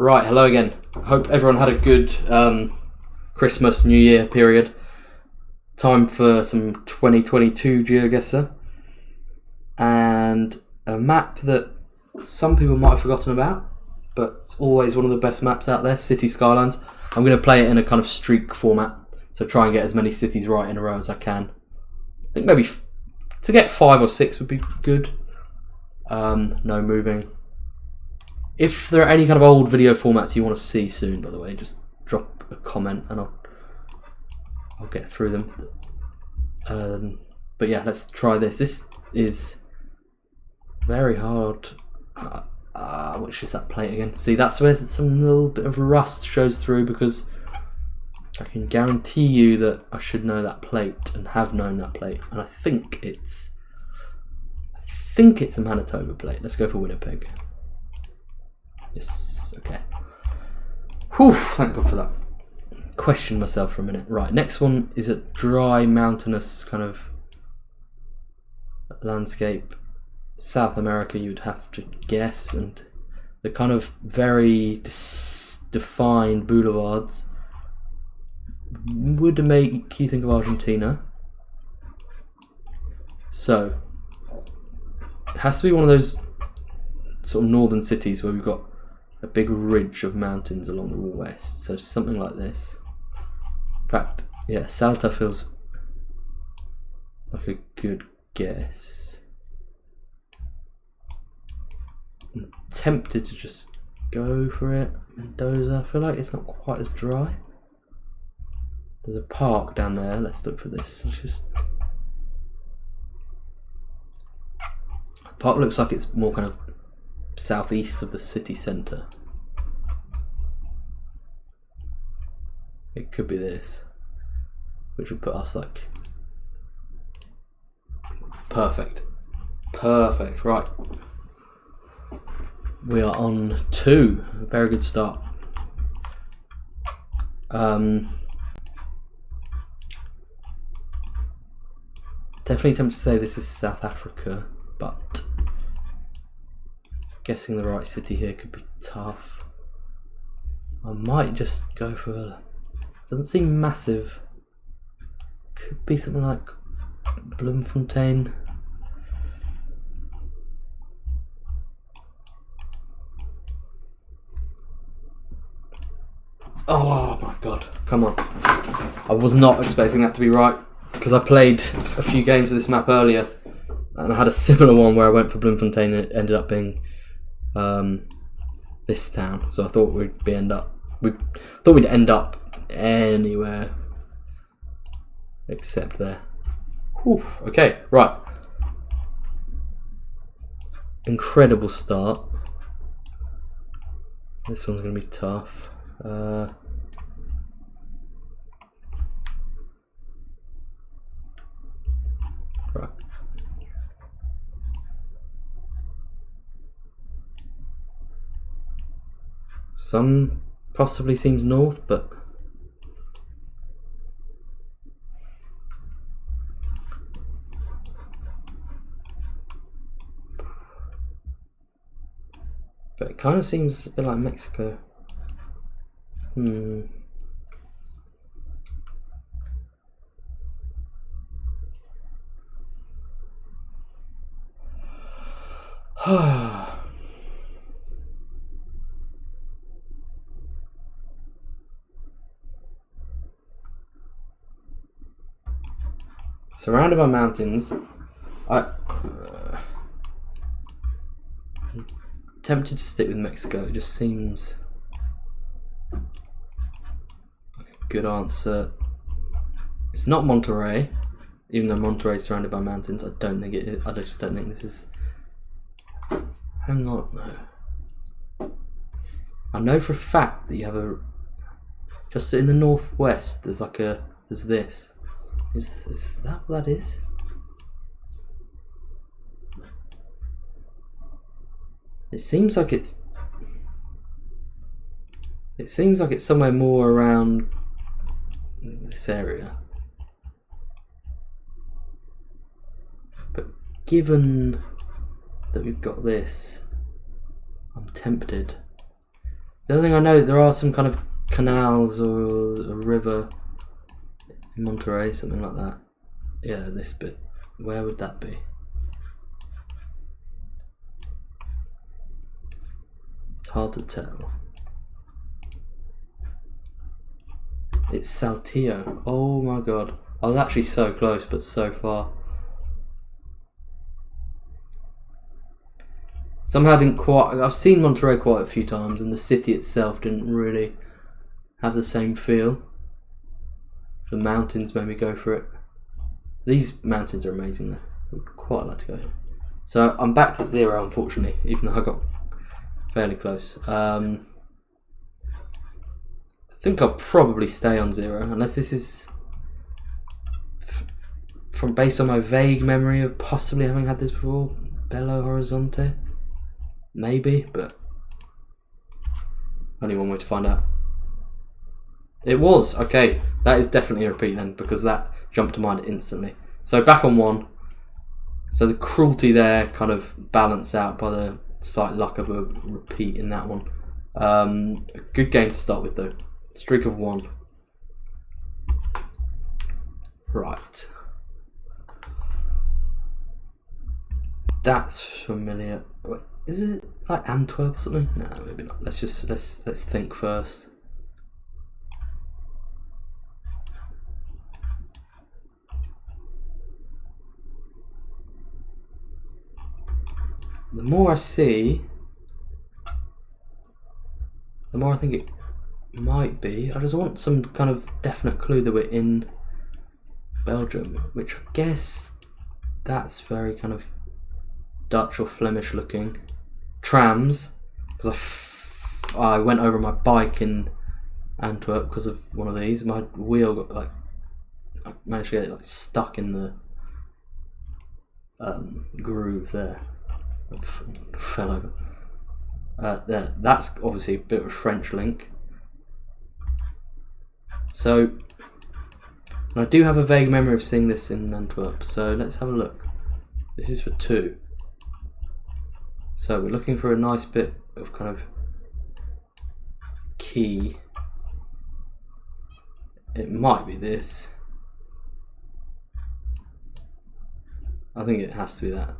Right, hello again. Hope everyone had a good Christmas, New Year period. Time for some 2022 Geoguessr. And a map that some people might have forgotten about, but it's always one of the best maps out there, City Skylines. I'm going to play it in a kind of streak format, so try and get as many cities right in a row as I can. I think maybe to get 5 or 6 would be good. No moving. If there are any kind of old video formats you want to see soon, by the way, just drop a comment and I'll get through them. But yeah, let's try this. This is very hard. Which is that plate again? See, that's where some little bit of rust shows through, because I can guarantee you that I should know that plate and have known that plate, and I think it's a Manitoba plate. Let's go for Winnipeg. Yes, okay. Whew, thank God for that. Question myself for a minute. Right, next one is a dry, mountainous kind of landscape. South America, you'd have to guess, and the kind of very defined boulevards would make you think of Argentina. So, it has to be one of those sort of northern cities where we've got a big ridge of mountains along the west, so something like this. In fact, yeah, Salta feels like a good guess. I'm tempted to just go for it. Mendoza, I feel like it's not quite as dry. There's a park down there, let's look for this. The park looks like it's more kind of southeast of the city centre. It could be this, which would put us like perfect, right. We are on 2, a very good start. Definitely tempted to say this is South Africa, but guessing the right city here could be tough. I might just go for, doesn't seem massive, could be something like Bloemfontein. Oh my god, come on. I was not expecting that to be right, because I played a few games of this map earlier and I had a similar one where I went for Bloemfontein and it ended up being this town, so I thought we'd end up anywhere except there. Whew, okay, right. Incredible start. This one's going to be tough. Right. Sun possibly seems north, but it kind of seems a bit like Mexico. Surrounded by mountains. I'm tempted to stick with Mexico. It just seems like a good answer. It's not Monterrey, even though Monterrey is surrounded by mountains. I don't think it is. I just don't think this is. Hang on, no. I know for a fact that you have a. Just in the northwest, there's like a. There's this. Is that what that is? It seems like it's. It seems like it's somewhere more around this area. But given that we've got this, I'm tempted. The other thing I know, there are some kind of canals or a river in Monterey, something like that. Yeah, this bit. Where would that be? It's hard to tell. It's Saltillo. Oh my god. I was actually so close, but so far. Somehow I didn't quite... I've seen Monterey quite a few times, and the city itself didn't really have the same feel. The mountains made me go for it. These mountains are amazing though. I would quite like to go here. So I'm back to 0, unfortunately, even though I got fairly close. I think I'll probably stay on 0, unless this is from based on my vague memory of possibly having had this before. Belo Horizonte, maybe, but only one way to find out. It was okay. That is definitely a repeat then, because that jumped to mind instantly. So back on 1. So the cruelty there kind of balanced out by the slight luck of a repeat in that one. A good game to start with though. Streak of 1. Right. That's familiar. Wait, is it like Antwerp or something? No, maybe not. Let's think first. The more I see, the more I think it might be. I just want some kind of definite clue that we're in Belgium, which I guess that's very kind of Dutch or Flemish looking. Trams, because I went over my bike in Antwerp because of one of these. My wheel got like, I managed to get it like stuck in the groove there. I fell over. There, that's obviously a bit of a French link. So, and I do have a vague memory of seeing this in Antwerp, so let's have a look. This is for 2. So we're looking for a nice bit of kind of key. It might be this. I think it has to be that.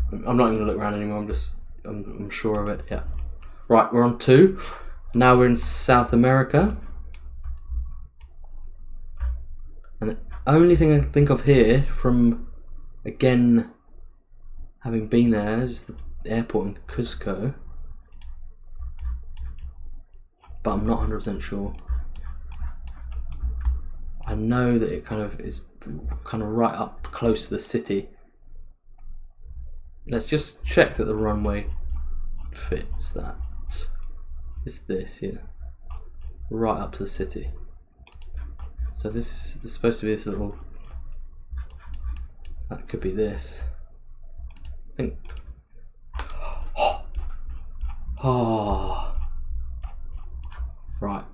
I'm not even going to look around anymore, I'm sure of it, yeah. Right, we're on 2. Now we're in South America. And the only thing I can think of here from, again, having been there, is the airport in Cusco. But I'm not 100% sure. I know that it kind of is kind of right up close to the city. Let's just check that the runway fits that. It's this, yeah. Right up to the city. So this is supposed to be this little... That could be this. I think... Oh. Right.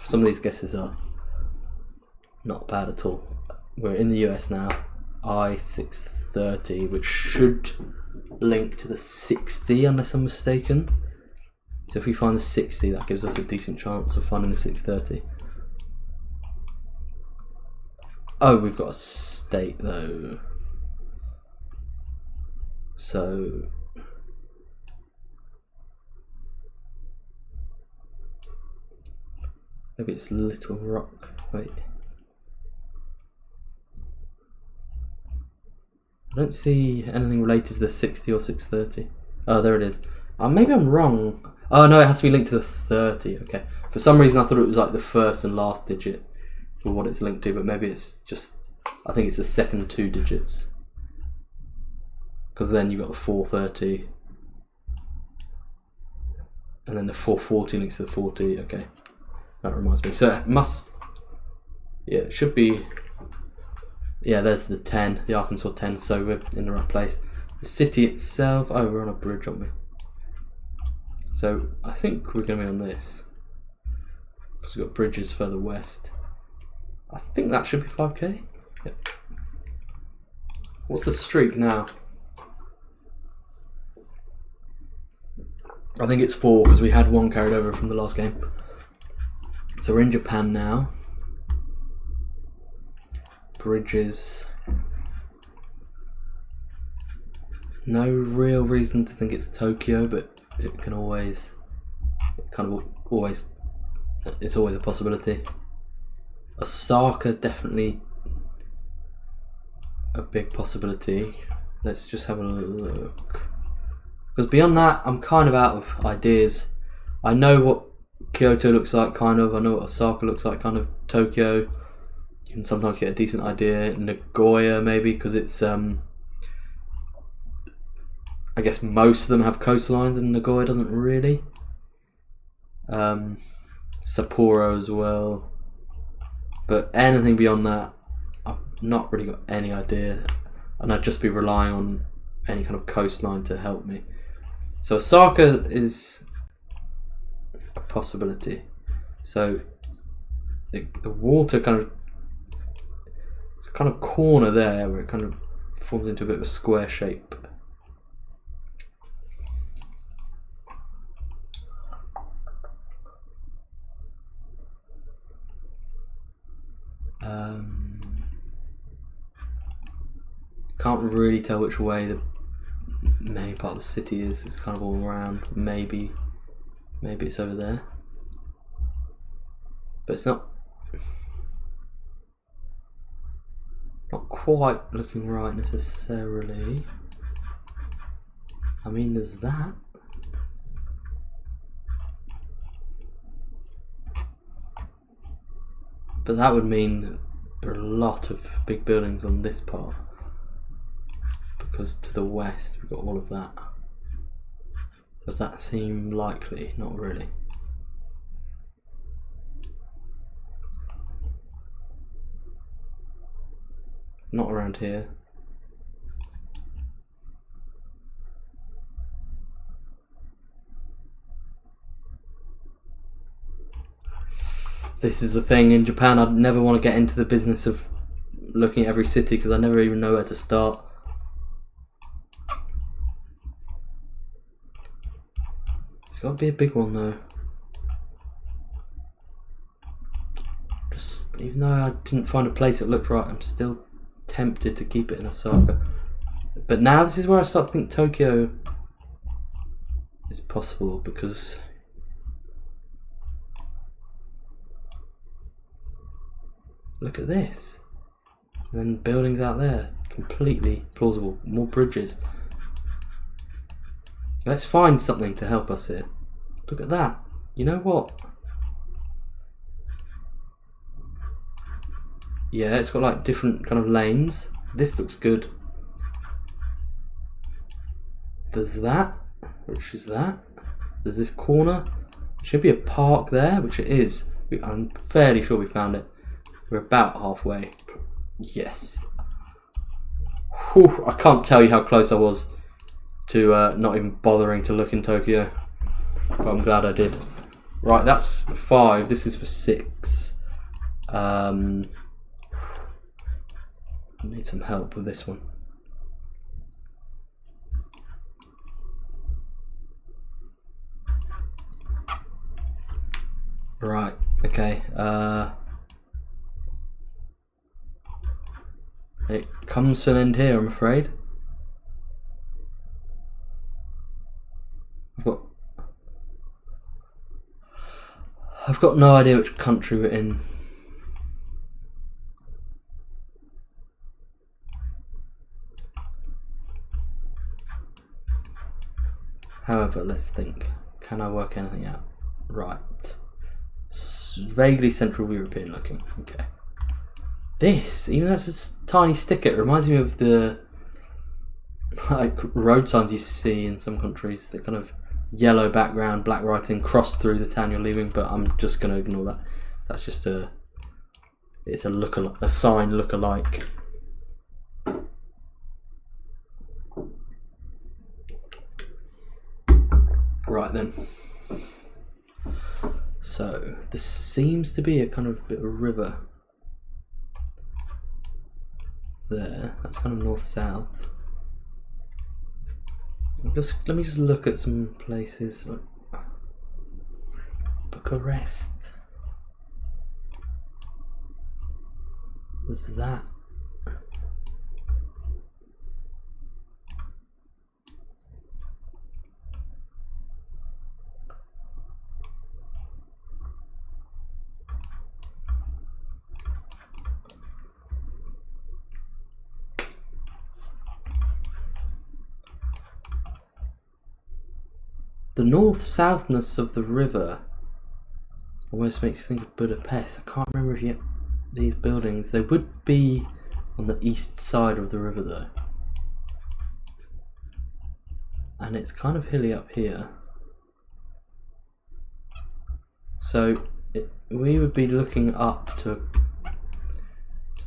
Some of these guesses are not bad at all. We're in the US now. I-630, which should link to the 60 unless I'm mistaken. So if we find the 60, that gives us a decent chance of finding the 630. Oh, we've got a state though. So maybe it's Little Rock. Wait. I don't see anything related to the 60 or 630. Oh, there it is. Maybe I'm wrong. Oh no, it has to be linked to the 30. Okay. For some reason I thought it was like the first and last digit for what it's linked to, but maybe it's just, I think it's the second 2 digits. Because then you've got the 430. And then the 440 links to the 40. Okay. That reminds me. So it must, yeah, it should be, yeah, there's the 10, the Arkansas 10, so we're in the right place. The city itself, oh, we're on a bridge, aren't we? So I think we're going to be on this, because we've got bridges further west. I think that should be 5k. Yep. What's the streak now? I think it's 4 because we had 1 carried over from the last game. So we're in Japan now. Bridges. No real reason to think it's Tokyo, but it can always, it's always a possibility. Osaka, definitely a big possibility. Let's just have a look. Because beyond that, I'm kind of out of ideas. I know what Kyoto looks like, kind of. I know what Osaka looks like, kind of. Tokyo, you can sometimes get a decent idea. Nagoya, maybe, because it's I guess most of them have coastlines, and Nagoya doesn't really. Sapporo as well. But anything beyond that, I've not really got any idea, and I'd just be relying on any kind of coastline to help me. So Osaka is a possibility. So the water it's a kind of corner there where it kind of forms into a bit of a square shape. Can't really tell which way the main part of the city is. It's kind of all around. Maybe it's over there, but it's not quite looking right necessarily. I mean, there's that. But that would mean there are a lot of big buildings on this part, because to the west we've got all of that. Does that seem likely? Not really. It's not around here. This is the thing in Japan, I'd never want to get into the business of looking at every city because I never even know where to start. It's got to be a big one though. Just even though I didn't find a place that looked right, I'm still tempted to keep it in Osaka. But now this is where I start to think Tokyo is possible, because look at this. And then buildings out there, completely plausible. More bridges. Let's find something to help us here. Look at that. You know what? Yeah, it's got like different kind of lanes. This looks good. There's that, which is that. There's this corner. Should be a park there, which it is. I'm fairly sure we found it. We're about halfway. Yes. Whew, I can't tell you how close I was to not even bothering to look in Tokyo, but I'm glad I did. Right, that's 5. This is for 6. I need some help with this one. Right, okay. It comes to an end here, I'm afraid. I've got no idea which country we're in. However, let's think. Can I work anything out? Right. Vaguely Central European looking. Okay. This, even though it's a tiny sticker, it reminds me of the like road signs you see in some countries. The kind of yellow background, black writing, crossed through the town you're leaving. But I'm just going to ignore that. That's just it's a sign look-alike. Right then. So this seems to be a kind of bit of a river. There, that's kind of north-south. Let me just look at some places. Bucharest. There's that. The north-southness of the river almost makes me think of Budapest. I can't remember if you these buildings. They would be on the east side of the river though. And it's kind of hilly up here. So we would be looking up to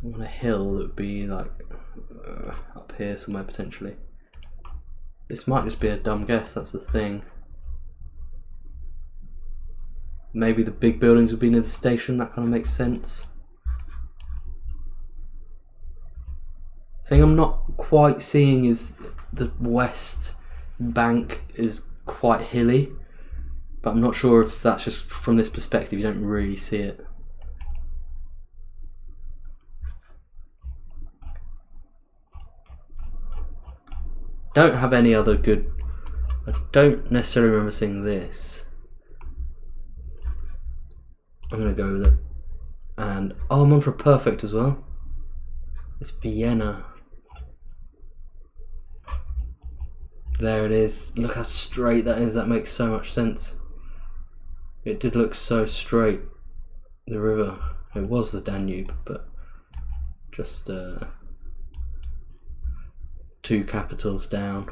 on a hill that would be like up here somewhere potentially. This might just be a dumb guess, that's the thing. Maybe the big buildings would be near the station, that kind of makes sense. The thing I'm not quite seeing is the west bank is quite hilly, but I'm not sure if that's just from this perspective, you don't really see it. Don't have any other good, I don't necessarily remember seeing this. I'm gonna go with it. And oh, I'm on for a perfect as well. It's Vienna. There it is. Look how straight that is. That makes so much sense. It did look so straight. The river. It was the Danube, but just two capitals down.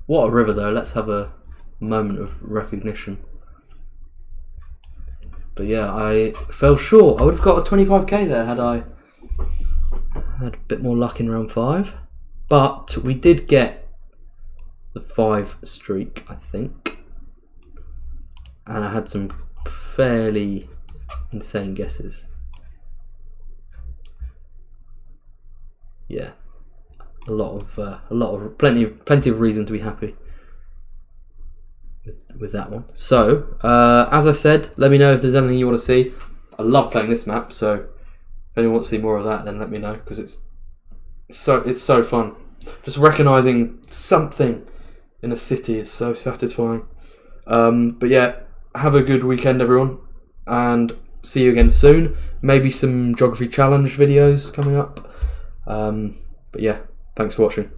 What a river though. Let's have a moment of recognition. But yeah, I fell short. I would have got a 25k there had I had a bit more luck in round 5. But we did get the 5 streak, I think. And I had some fairly insane guesses. Yeah, plenty of reason to be happy with that one. So as I said, let me know if there's anything you want to see. I love playing this map, so if anyone wants to see more of that, then let me know, because it's so fun. Just recognizing something in a city is so satisfying. But yeah, have a good weekend everyone, and see you again soon. Maybe some geography challenge videos coming up. But yeah, thanks for watching.